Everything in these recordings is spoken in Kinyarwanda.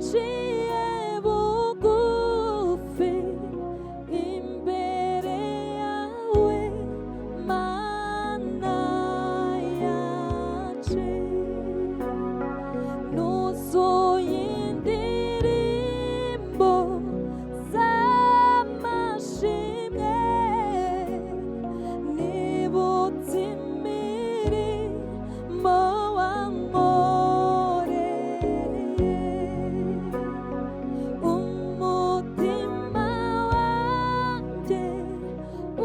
uciye bugufi imbere yawe Mana yacu nuzuye indirimbo z'amashimwe nibutse imirimo wankoreye umutima wanjye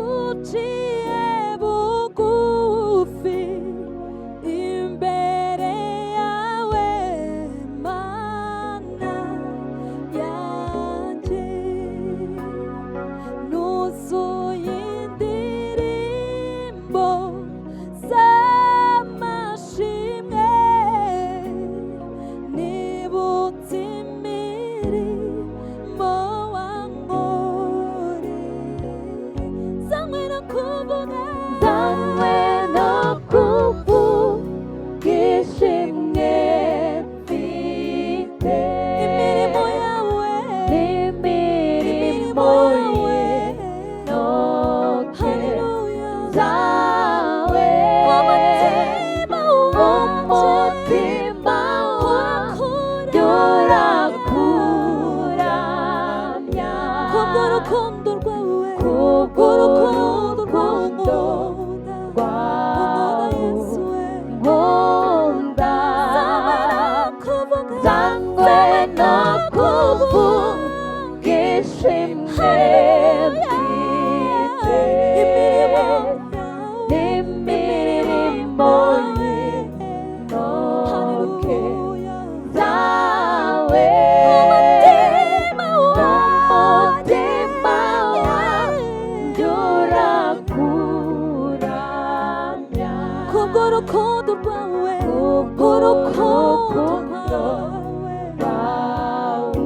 uciye bugufi imbere yawe Mana yanjye nuzuye indirimbo z'amashimwe nibutse imirimo wankoreye zanywe no kuvuga ishimwe mfite imirimo yawe imirimo y'intoke zawe umutima wanjye urakuramya kubw'urukundo rwawe kubw'urukundo rwawe Yesu we nkunda zanywe no kuvuga ishimwe mfite n'imirimo y'intoke zawe umutima wanjye urakuramya kubw'urukundo rwawe urukundo rwawe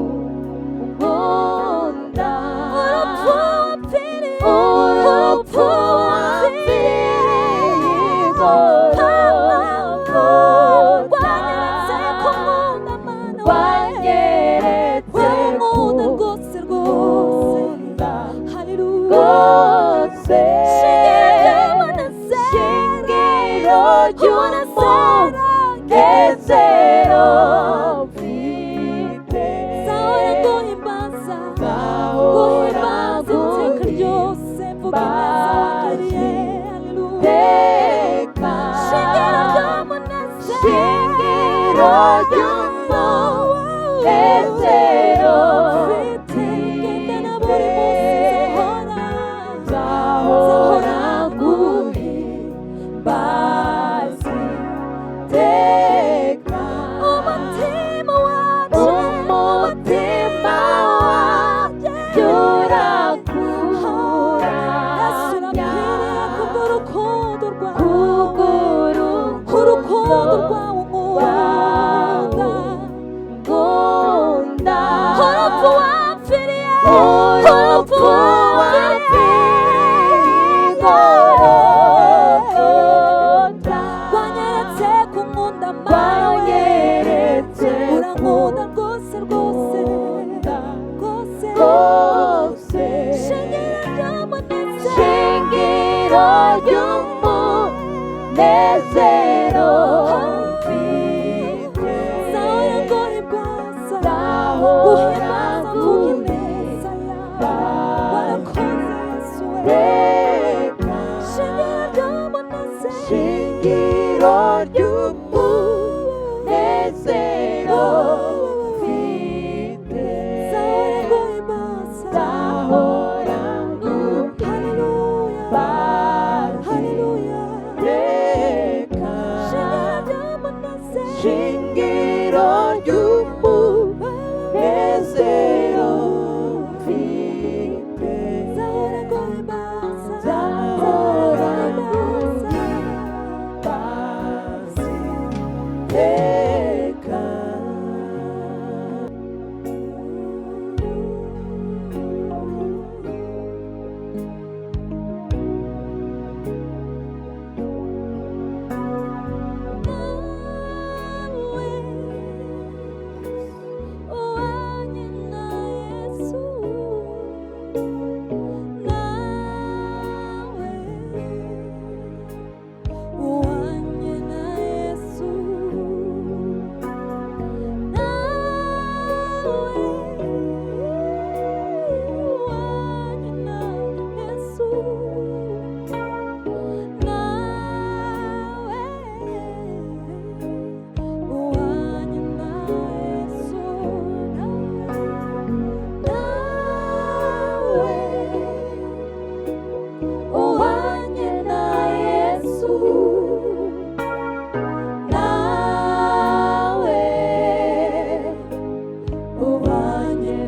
nkunda urupfu wanyeretse nkunda rwose nkunda haleluya rwose shingiro ry'umunezero mfite zahora guhimbaza iteka ryose mvuga ineza wangiriye haleluya shingiro ry'umunezero mfite gendana buri munsi zahora guhimbaza iteka umutima wanjye urakuramya kubw'urukundo rwawe kubw'urukundo rwawe nkunda urupfu wamfiriye urupfu wamfiriye wanyeretse ku nkunda wanyeretse urankunda rwose rwose rwose shingiro ry'umunezero mfite zahora guhimbaza zahora mvuga ineza yawe warakoze Yesu we shingiro ry'umunezero mfite zahora guhimbaza iteka shingiro ry'umunezero ubanye